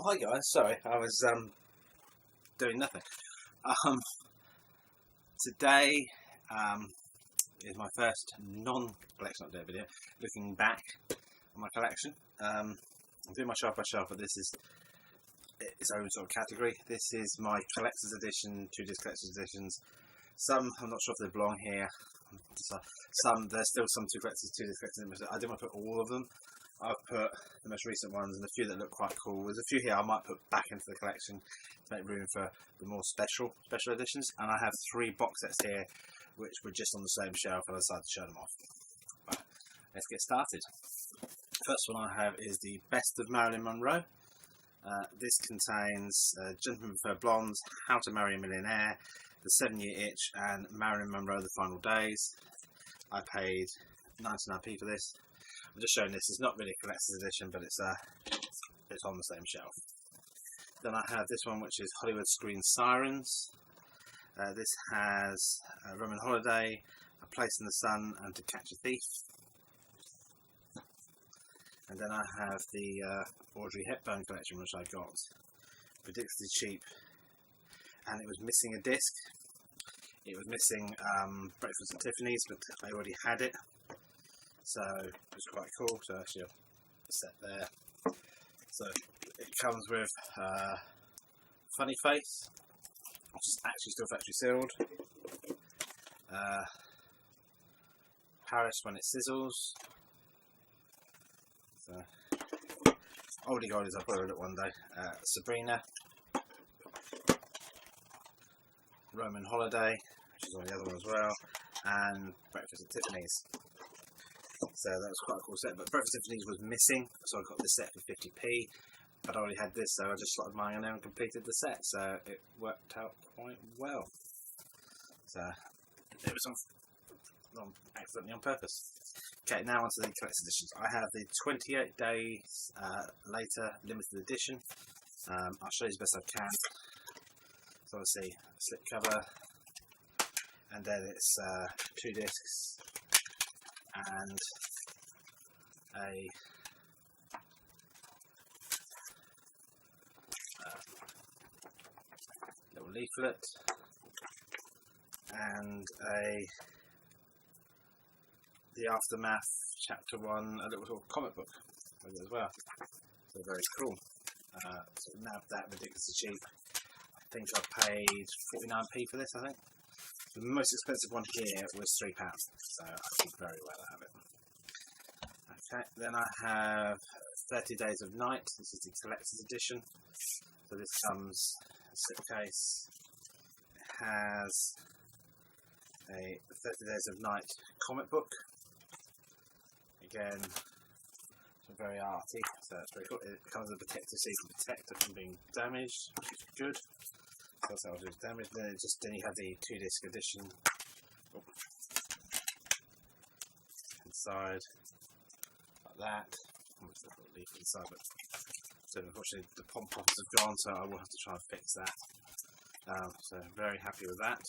Hi guys, sorry, I was doing nothing. Um, Today is my first non-collection update video, looking back on my collection. I'm doing my shelf by shelf, but this is its own sort of category. This is my collector's edition, 2-disc collector's editions. Some, I'm not sure if they belong here. Some, there's still some 2-disc collector's editions. I didn't want to put all of them. I've put the most recent ones and a few that look quite cool. There's a few here I might put back into the collection to make room for the more special editions. And I have 3 box sets here which were just on the same shelf, and I decided to show them off. Right, let's get started. First one I have is the Best of Marilyn Monroe. This contains Gentlemen Prefer Blondes, How to Marry a Millionaire, The 7-Year Itch, and Marilyn Monroe The Final Days. I paid 99p for this. I'm just showing this. It's not really a collector's edition, but it's on the same shelf. Then I have this one, which is Hollywood Screen Sirens. This has Roman Holiday, A Place in the Sun, and To Catch a Thief. And then I have the Audrey Hepburn collection, which I got ridiculously cheap, and it was missing a disc. It was missing Breakfast at Tiffany's, but I already had it. So it was quite cool. So actually a set there. So it comes with Funny Face, which is actually still factory sealed. Paris When It Sizzles. So oldie goldies, I'll probably look one day. Sabrina. Roman Holiday, which is on the other one as well, and Breakfast at Tiffany's. So that was quite a cool set, but Breakfast at Tiffany's was missing, so I got this set for 50p. But I already had this, so I just slotted mine in there and completed the set, so it worked out quite well. So it was accidentally on purpose. Okay, now onto the collector's editions. I have the 28 days later limited edition. I'll show you as best I can. So obviously a slip cover, and then it's 2 discs and a little leaflet and the Aftermath Chapter 1, a little sort of comic book with it as well. So very cool. So now that ridiculously cheap. I think I paid 49p for this, I think. The most expensive one here was £3, so I think very well out of it. Okay, then I have 30 Days of Night. This is the collector's edition. So this comes in a slipcase. It has a 30 Days of Night comic book. Again, very arty, so that's very cool. It comes with a protective seal to protect it from being damaged, which is good. So that's how it was damaged. Then you have the 2-disc edition inside, like that. Leaf inside, but so unfortunately the pom-poms have gone, so I will have to try and fix that. So very happy with that.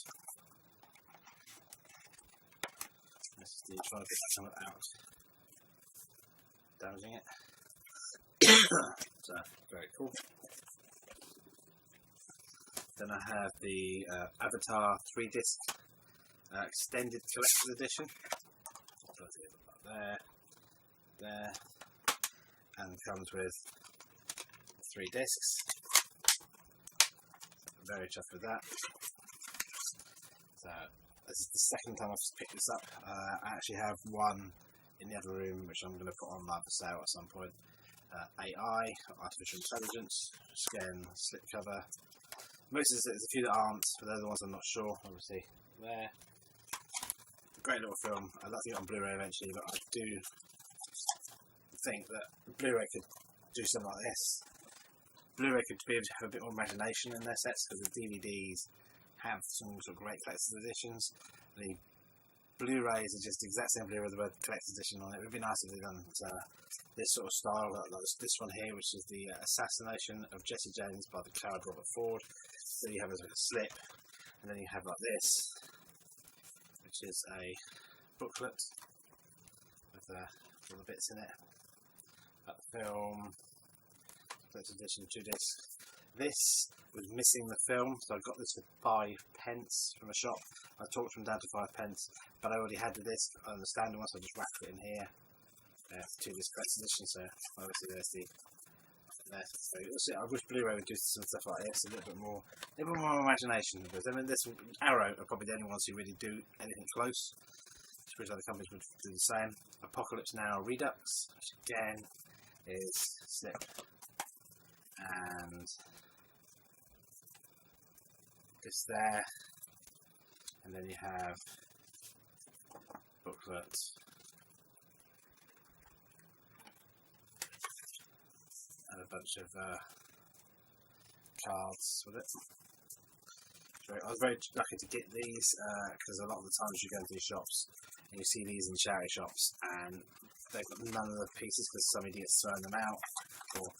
Let's see, trying to get that kind of out, damaging it. So very cool. Then I have the Avatar 3-disc extended collector's edition. Like there, and comes with 3 discs. Very chuffed with that. So this is the second time I've picked this up. I actually have one in the other room which I'm going to put on live for sale at some point. AI, Artificial Intelligence, again, slipcover. Most of there's a few that aren't, but they're the ones I'm not sure. Obviously, there. Great little film. I'd like to get it on Blu-ray eventually, but I do think that Blu-ray could do something like this. Blu-ray could be able to have a bit more imagination in their sets, because the DVDs have some sort of great collector's editions. The Blu-rays are just the exact same Blu-ray with the word collector's edition on it. It would be nice if they done this sort of style, like this one here, which is the Assassination of Jesse James by the coward Robert Ford. So you have a slip, and then you have like this, which is a booklet with all the bits in it, about the film, collector's edition, 2 discs. This was missing the film, so I got this for 5p from a shop. I talked them down to 5p, but I already had the disc on the standard one, so I just wrapped it in here. 2 disc collector's edition, so obviously there's the. I wish Blu-ray would do some stuff like this, a little bit more imagination. Because I mean, this Arrow are probably the only ones who really do anything close. I suppose other companies would do the same. Apocalypse Now Redux, which again is slip and this there, and then you have booklet. And a bunch of cards with it. I was very lucky to get these because a lot of the times you go into these shops and you see these in charity shops and they've got none of the pieces because some idiots thrown them out or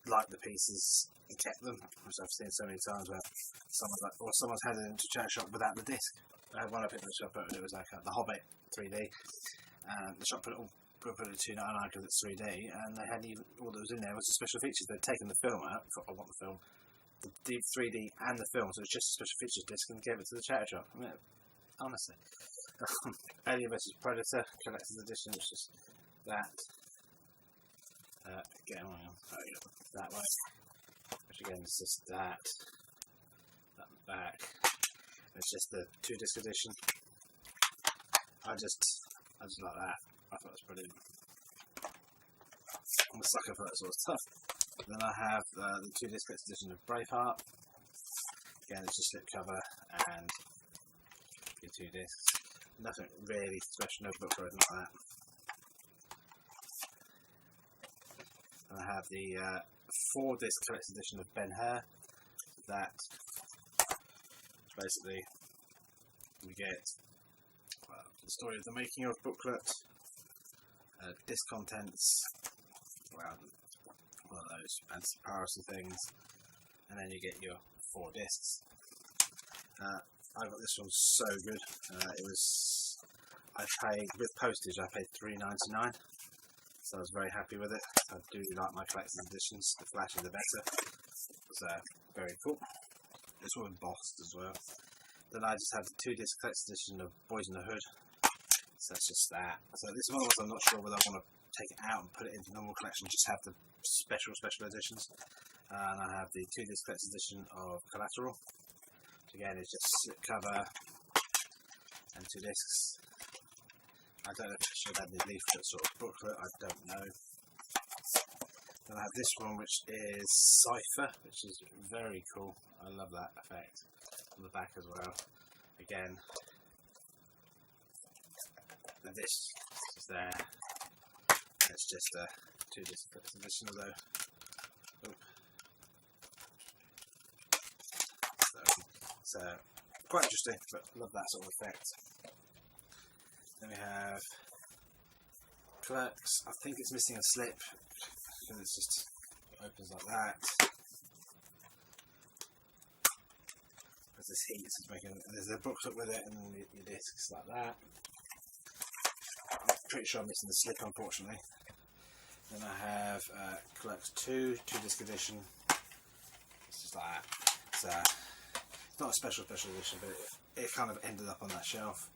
like the pieces and kept them, which I've seen so many times where someone's had it into a charity shop without the disc. I had one up in the shop and it was like The Hobbit 3D, and the shop put it at $2.99 because it's 3D, and they had all that was in there was the special features. They'd taken the film out. I want the film, the 3D and the film, so it's just a special features disc, and gave it to the charity shop. I mean, honestly, Alien vs Predator collector's edition, which is that. Again, that way, which again is just that back. It's just the 2 disc edition. I just like that. I thought it was brilliant. I'm a sucker for that sort of stuff. Then I have the 2 disc edition of Braveheart. Again, it's a slipcover and your 2 discs. Nothing really special, no book or anything like that. And I have the 4 disc collector's edition of Ben-Hur. That basically we get the story of the making of booklet, disc contents, one of those fancy piracy things, and then you get your 4 discs. I got this one so good. I paid with postage. I paid $3.99, so I was very happy with it. I do like my collector's editions. The flashier the better. So very cool. This one embossed as well. Then I just have the 2 disc collector's edition of Boys in the Hood. So that's just that. So this one I'm not sure whether I want to take it out and put it into normal collection, just have the special editions. And I have the 2 disc collector's edition of Collateral, which again is just slip cover and 2 discs. I don't know if it should have the leaflet sort of booklet, I don't know. Then I have this one, which is Cypher, which is very cool. I love that effect on the back as well. Again, this is there. It's just a 2 disc edition though. So quite interesting, but I love that sort of effect. Then we have Clerks. I think it's missing a slip because it's just, it opens like that. There's this heat, so it's making, there's a booklet with it and your discs like that. I'm pretty sure I'm missing the slip, unfortunately. Then I have Clerks 2 disc edition. It's just like that. It's not a special edition, but it kind of ended up on that shelf.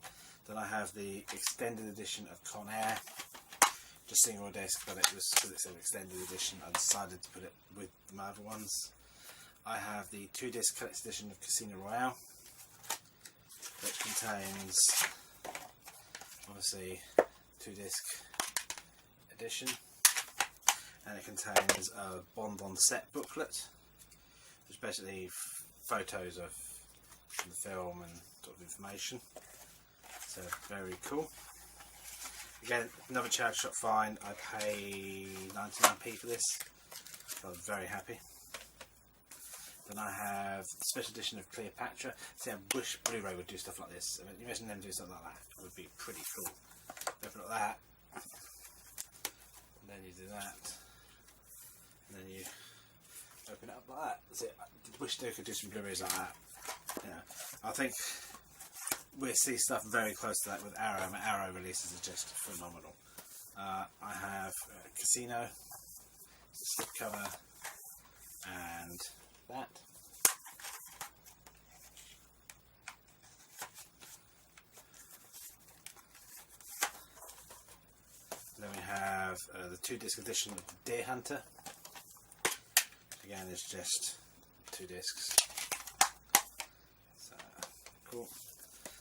Then I have the extended edition of Con Air, just single disc, but it was because it's an extended edition. I decided to put it with my other ones. I have the 2 disc collector's edition of Casino Royale, which contains obviously 2 disc edition, and it contains a Bond on set booklet, which is basically photos of the film and sort of information. So very cool. Again, another charity shop find. I pay 99p for this, so I was very happy. Then I have the special edition of Cleopatra. See, I wish Blu-ray would do stuff like this. I mean, you imagine them doing something like that. It would be pretty cool. Open up that, and then you do that, and then you open it up like that. That's it. I wish they could do some Blu-rays like that. Yeah, I think we see stuff very close to that with Arrow. I mean, Arrow releases are just phenomenal. I have Casino, slip cover, and that. Then we have the 2-disc edition of the Deer Hunter. Again, it's just 2 discs. So cool.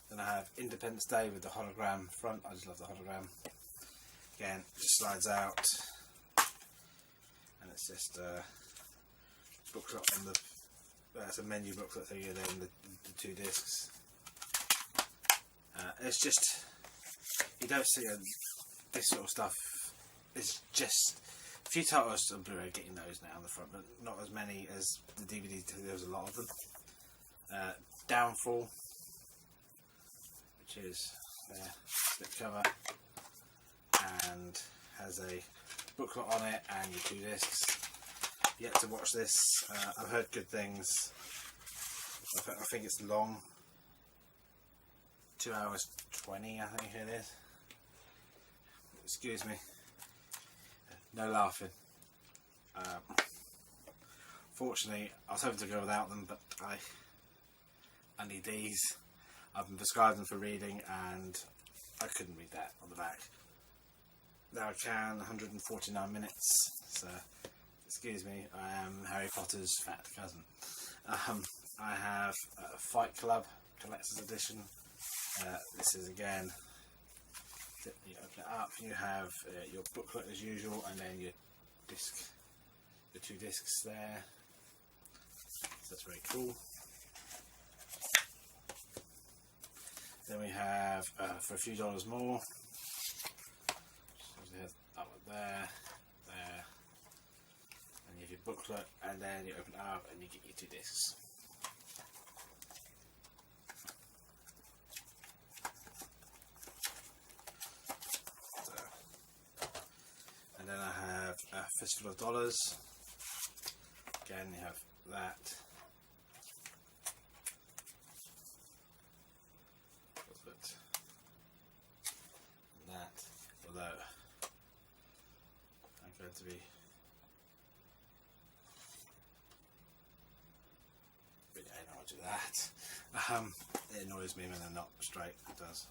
Then I have Independence Day with the hologram front. I just love the hologram. Again, it just slides out, and it's just a booklet on the. It's a menu booklet thing, and then the 2 discs. It's just, you don't see this sort of stuff. It's just a few titles on Blu-ray getting those now on the front, but not as many as the DVD. There's a lot of them. Downfall, which is their slip cover, and has a booklet on it and your 2 discs. Yet to watch this. I've heard good things. I think it's long. 2 hours 20, I think it is. Excuse me. No laughing. Fortunately, I was hoping to go without them, but I need these. I've been prescribed them for reading, and I couldn't read that on the back. Now I can, 149 minutes. So, excuse me, I am Harry Potter's fat cousin. I have Fight Club Collector's Edition. This is again, you open it up, you have your booklet as usual, and then your disc, the 2 discs there. So that's very cool. Then we have for a few dollars more. So we have that one there, and you have your booklet, and then you open it up and you get your 2 discs. Then I have a Fistful of Dollars. Again, you have that. And that. Although I'm going to be I don't want to do that. It annoys me when they're not straight. It does.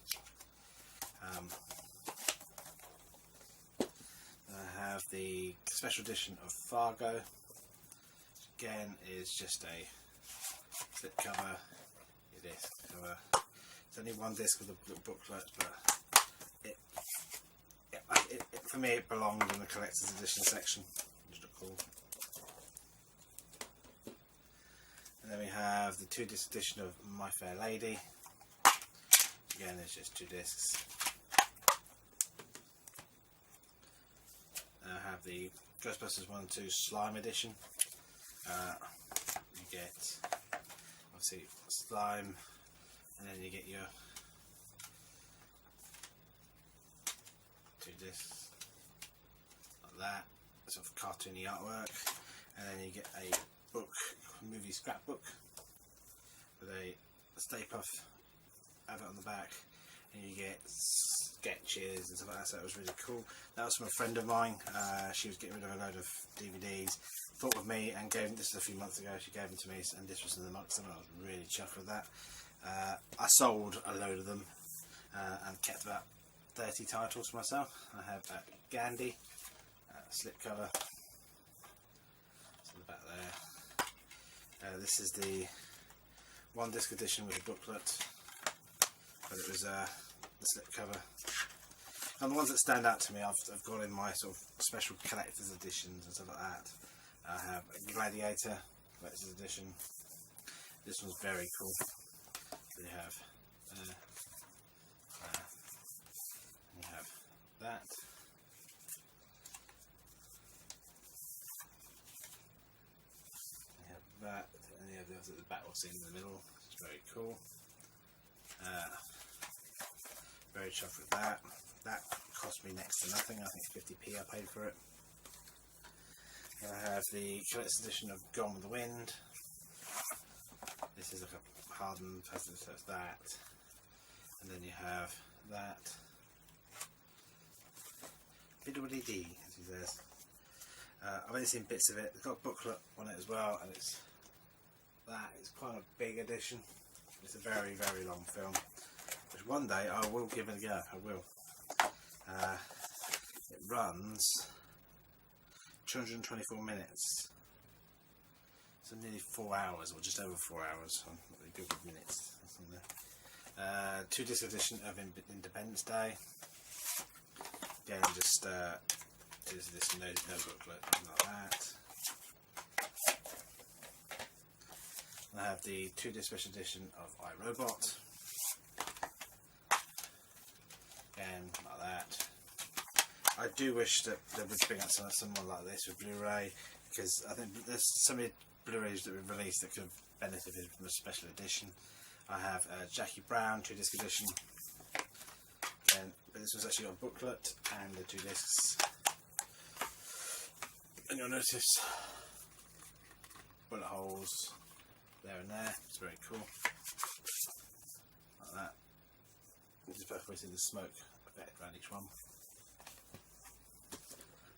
I have the special edition of Fargo, which again is just a slip cover. It is cover. It's only 1 disc with a little booklet, but for me it belonged in the collector's edition section, which look cool. And then we have the 2-disc edition of My Fair Lady. Again, it's just 2 discs. I have the Ghostbusters 1 and 2 Slime edition. You get obviously slime, and then you get your 2 discs like that, sort of cartoony artwork, and then you get a book, movie scrapbook with a Stay Puft advert on the back, and you get sketches and stuff like that. So it was really cool. That was from a friend of mine. She was getting rid of a load of DVDs, thought of me, and gave this a few months ago. She gave them to me, and this was in amongst them. I was really chuffed with that. I sold a load of them and kept about 30 titles for myself. I have Gandhi slipcover. It's in the back there. This is the 1-disc edition with a booklet, but it was the slipcover. And the ones that stand out to me, I've got in my sort of special collector's editions and stuff like that. I have a Gladiator collector's edition. This one's very cool. So you have you have that. You have that, and you have the battle scene in the middle. It's very cool. Very chuffed with that. That cost me next to nothing. I think 50p I paid for it. I have the collector's edition of Gone with the Wind. This is like a hardened plastic, so it's that. And then you have that. Fiddly-dee, as he says. I've only seen bits of it. It's got a booklet on it as well, and it's quite a big edition. It's a very, very long film, which one day I will give it a go. I will. It runs 224 minutes, so nearly 4 hours, or just over 4 hours. I'm not really good with minutes. 2-disc edition of Independence Day. Again, just 2-disc edition, no booklet, nothing like that. I have the 2-disc special edition of iRobot. Again, like that. I do wish that they would bring out someone like this with Blu-ray, because I think there's so many Blu-rays that we've released that could have benefited from a special edition. I have Jackie Brown 2-disc edition, but this was actually on booklet and the 2 discs. And you'll notice bullet holes there and there. It's very cool, like that. You just perfectly see the smoke effect around each one.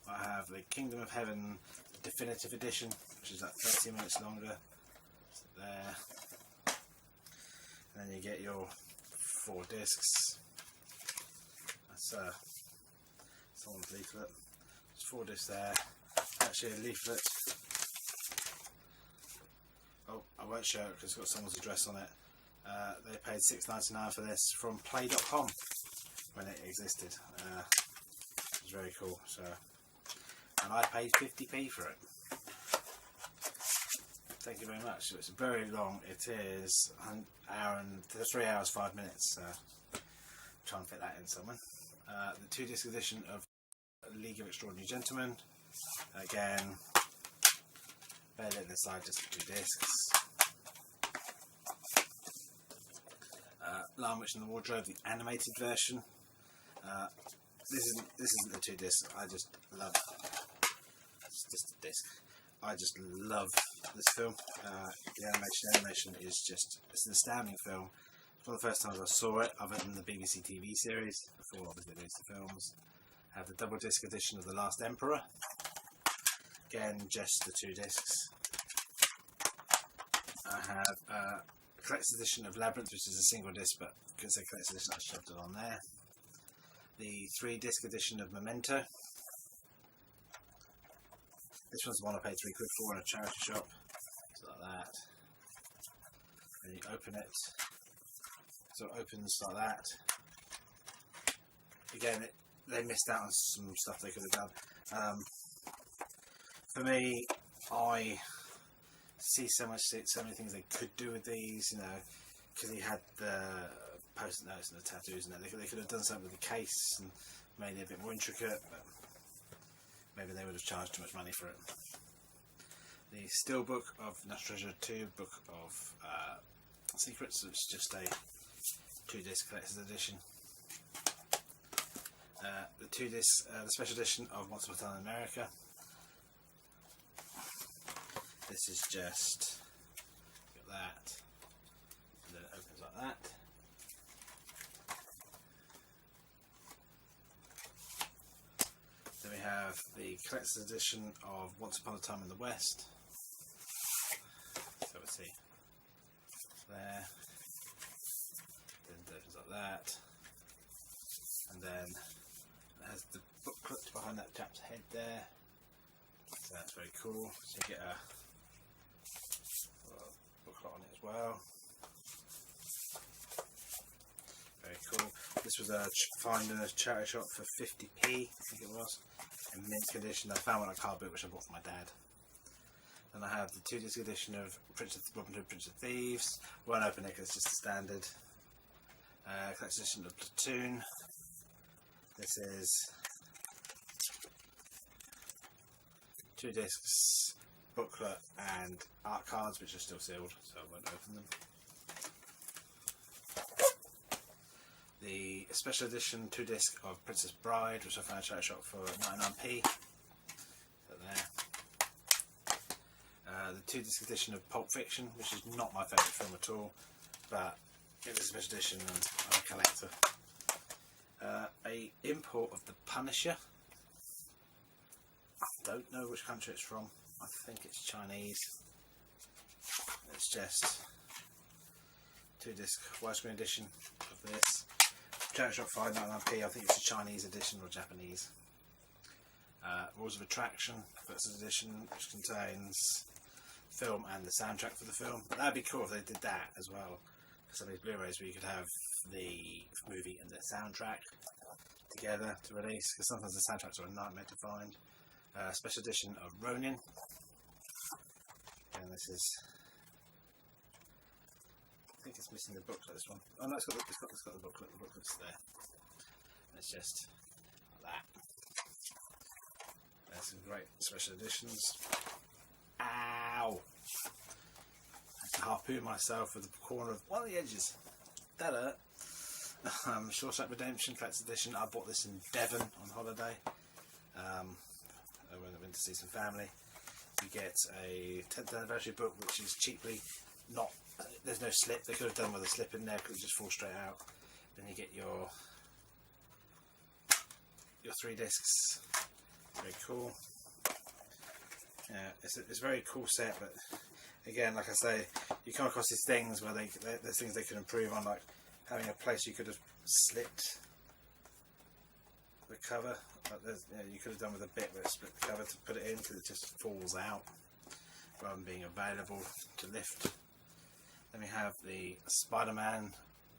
I have the Kingdom of Heaven Definitive Edition, which is like 30 minutes longer. So there. And then you get your 4 discs. That's someone's leaflet. There's 4 discs there. Actually a leaflet. Oh, I won't show it because it's got someone's address on it. They paid $6.99 for this from Play.com when it existed. It was very cool. So, and I paid 50p for it. Thank you very much. It's very long. It is 3 hours 5 minutes. Try and fit that in somewhere. The 2-disc edition of League of Extraordinary Gentlemen. Again, bear it inside just 2 discs. Lion Witch in the Wardrobe, the animated version. This isn't the 2 discs. I just love. It's just a disc. I just love this film. The animation is it's an astounding film. It's one of the first times I saw it, other than the BBC TV series, before obviously they released the films. I have the double disc edition of The Last Emperor. Again, just the 2 discs. I have a collector's edition of Labyrinth, which is a single disc, but because it's a collector's edition, I shoved it on there. The 3-disc edition of Memento. This one's the one I paid £3 for in a charity shop. So like that. And you open it. So it opens like that. Again, they missed out on some stuff they could have done. For me, I see so many things they could do with these, you know, because he had the post-it notes and the tattoos and that. They could have done something with the case and made it a bit more intricate, but maybe they would have charged too much money for it. The Steelbook of National Treasure 2, Book of Secrets, which is just a 2-disc collector's edition. The 2-disc, the special edition of Once Upon a Time in America. This is just that, and then it opens like that. Then we have the collector's edition of Once Upon a Time in the West. So let's see, there, then it opens like that, and then it has the booklet behind that chap's head there. So that's very cool. So you get a booklet on it as well. Very cool. This was a find in a charity shop for 50p, I think it was, in mint condition. I found one at Car Boot, which I bought for my dad. Then I have the 2-disc edition of Robin Hood, Prince of Thieves. Won't open it because it's just a standard. Collector's edition of Platoon. This is 2 discs, booklet and art cards, which are still sealed, so I won't open them. The special edition 2-disc of Princess Bride, which I found at a charity shop for 99p. So there. The 2-disc edition of Pulp Fiction, which is not my favourite film at all, but it was a special edition and I'm a collector. A import of The Punisher. don't know which country it's from. I think it's Chinese. It's just 2-disc widescreen edition of this. Charity Shop 5.99p. I think it's a Chinese edition or Japanese. Rules of Attraction first edition, which contains film and the soundtrack for the film. But that'd be cool if they did that as well. Some of these Blu-rays where you could have the movie and the soundtrack together to release, because sometimes the soundtracks are a nightmare to find. Special edition of Ronin, and this is, I think it's missing the booklet, this one. Oh no, it's got the booklet. The booklet's there. It's just like that. There's some great special editions. Ow! I had to harpoon myself with the corner of one of the edges. That hurt. Shawshank Redemption Collector's Edition. I bought this in Devon on holiday. When I went to see some family. You get a 10th anniversary book, which is cheaply not. There's no slip. They could have done with a slip in there because it just falls straight out. Then you get your 3 discs. Very cool. Yeah, it's a very cool set, but again, like I say, you come across these things where there's things they could improve on, like having a place you could have slipped the cover. Like you could have done with a bit where it split the cover to put it in, because it just falls out rather than being available to lift. Then we have the Spider-Man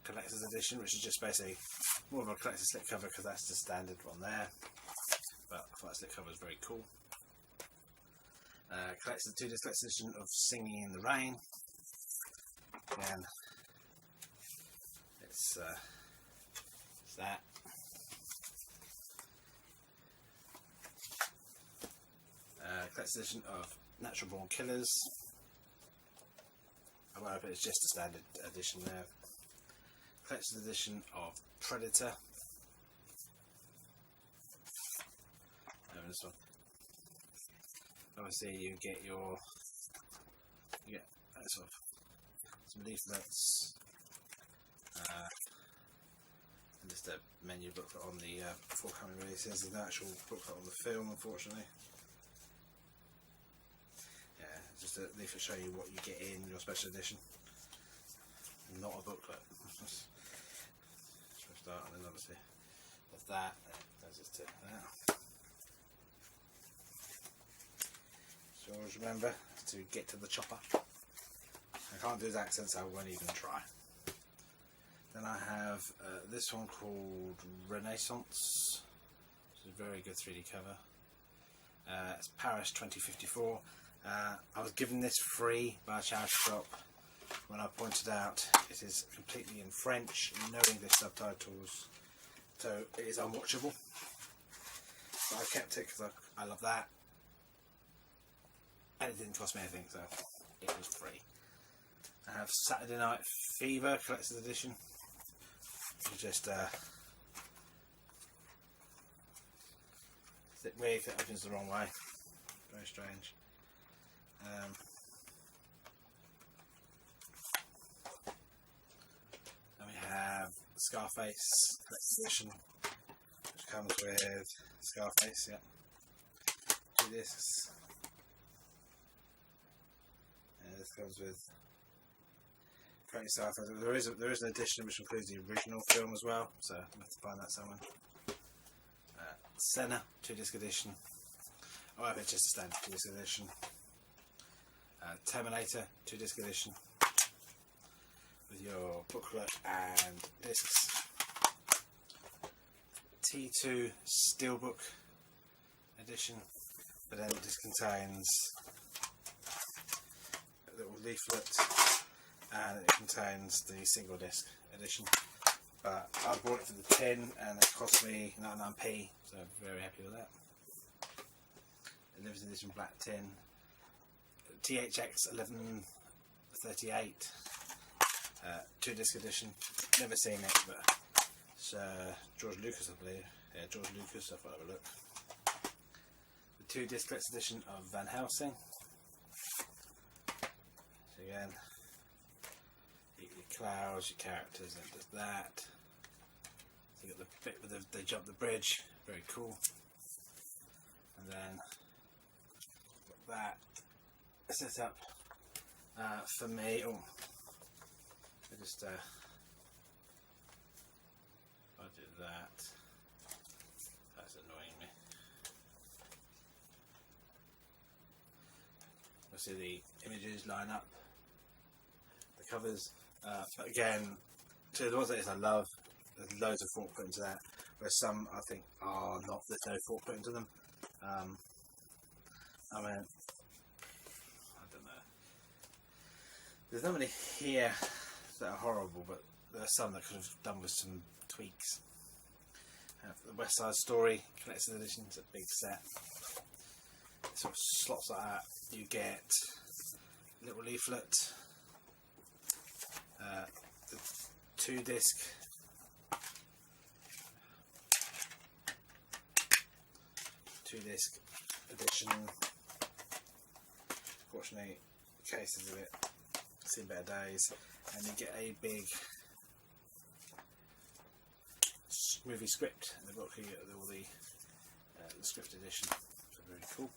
Collector's Edition, which is just basically more of a collector's slip cover because that's the standard one there. But I thought that slip cover was very cool. Collector's 2-disc collector's edition of Singing in the Rain. Again, it's that. Collector's edition of Natural Born Killers. I won't open it, it's just a standard edition there. Collector's edition of Predator. And this one. Obviously, you get sort of some leaflets, and just a menu booklet on the forthcoming releases. There's no actual booklet on the film, unfortunately. Yeah, just a leaflet show you what you get in your special edition. Not a booklet. Let's start, and then obviously there's that. There's just that. So always remember to get to the chopper. I can't do his accent, so I won't even try. Then I have this one called Renaissance, which is a very good 3D cover. It's Paris 2054. I was given this free by a charity shop when I pointed out it is completely in French, no English subtitles, so it is unwatchable. But I kept it because I love that. And it didn't cost me anything, so it was free. I have Saturday Night Fever Collector's Edition. It's just it's weird if it opens the wrong way. Very strange. Then we have Scarface Collector's Edition, which comes with Scarface, yeah. 2 discs. This comes with great stuff. There is an edition which includes the original film as well, so I'm going to find that somewhere. Senna 2-disc edition. Oh, it's just a standard 2-disc edition. Terminator 2-disc edition with your booklet and discs. T2 Steelbook edition, but then it just contains little leaflet, and it contains the single disc edition. But I bought it for the tin and it cost me 99p, so I'm very happy with that. A limited edition black tin, THX 1138, 2-disc edition. Never seen it, but it's George Lucas, I believe. Yeah, George Lucas. I've got to have a look. The 2-disc collector's edition of Van Helsing. Again, your clouds, your characters, and just that. So you got the bit where they jump the bridge, very cool. And then that set up for me. Oh, I just I did that. That's annoying me. You'll see the images line up, the covers. Again, to the ones that I love, there's loads of thought put into that. Whereas some I think are not. There's no thought put into them. I mean, I don't know. There's not many here that are horrible, but there are some that could have done with some tweaks. The West Side Story collector's edition is a big set. It sort of slots like that. You get a little leaflet, the 2-disc, edition. Fortunately, cases of it seen better days, and you get a big movie script in the book. You get all the script edition, so very cool.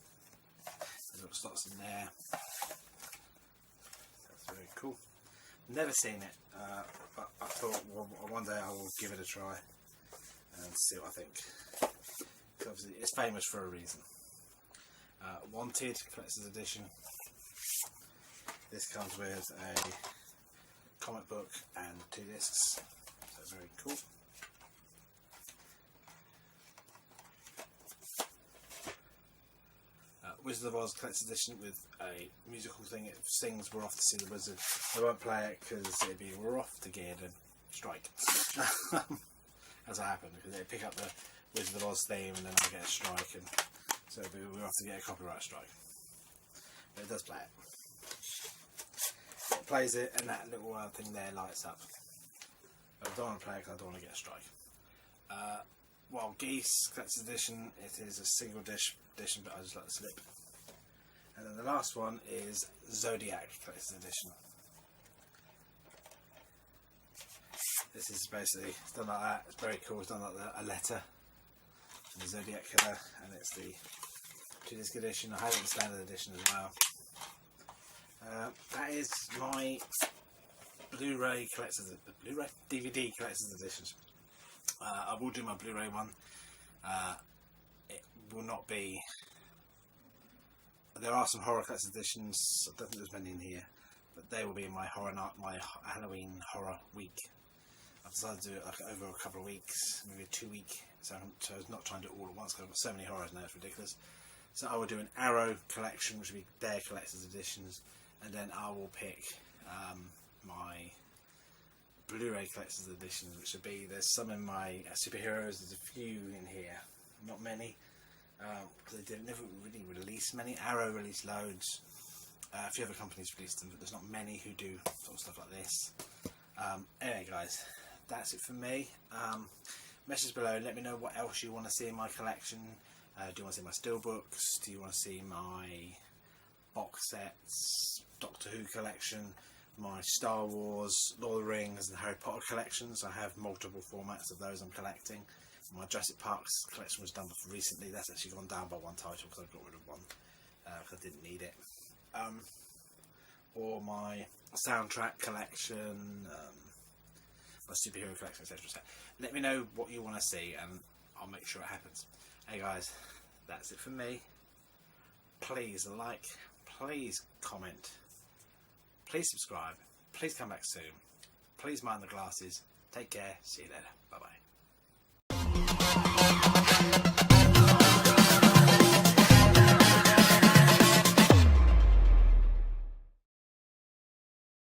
There's little slots in there. That's very cool. Never seen it, but I thought one day I will give it a try and see what I think. Obviously, it's famous for a reason. Wanted collector's edition. This comes with a comic book and 2 discs, so very cool. Wizard of Oz collector's edition with a musical thing. It sings "We're off to see the wizard." I won't play it because it'd be "We're off to Gearden, strike." As I happen, because they pick up the Wizard of Oz theme and then I get a strike, and so we'll have to get a copyright strike. But it does play it. It plays it, and that little thing there lights up. But I don't want to play it because I don't want to get a strike. Wild Geese collector's edition. It is a single disc edition, but I just like the slip. And then the last one is Zodiac collector's edition. This is basically it's done like that. It's very cool. It's done like a letter. The Zodiac Killer, and it's the 2-disc edition. I have it in the standard edition as well. That is my Blu-ray collector's, DVD collector's editions. I will do my Blu-ray one. It will not be. There are some horror collector's editions. I don't think there's many in here, but they will be in my my Halloween horror week. I've decided to do it like over a couple of weeks, maybe a 2-week. So I'm not trying to do it all at once because I've got so many horrors now, it's ridiculous. So I will do an Arrow collection, which will be their collector's editions, and then I will pick my Blu-ray collector's editions, which will be, there's some in my superheroes, there's a few in here, not many, because they never really release many. Arrow released loads, a few other companies released them, but there's not many who do sort of stuff like this. Anyway guys, that's it for me. Message below, let me know what else you want to see in my collection. Do you want to see my steelbooks? Do you want to see my box sets, Doctor Who collection, my Star Wars, Lord of the Rings and Harry Potter collections? I have multiple formats of those I'm collecting. My Jurassic Park collection was done recently. That's actually gone down by 1 title because I got rid of one because I didn't need it. Or my soundtrack collection, my superhero collection, etc. Let me know what you want to see and I'll make sure it happens. Hey guys, that's it from me. Please like, please comment, please subscribe, please come back soon, please mind the glasses, take care, see you later, bye bye.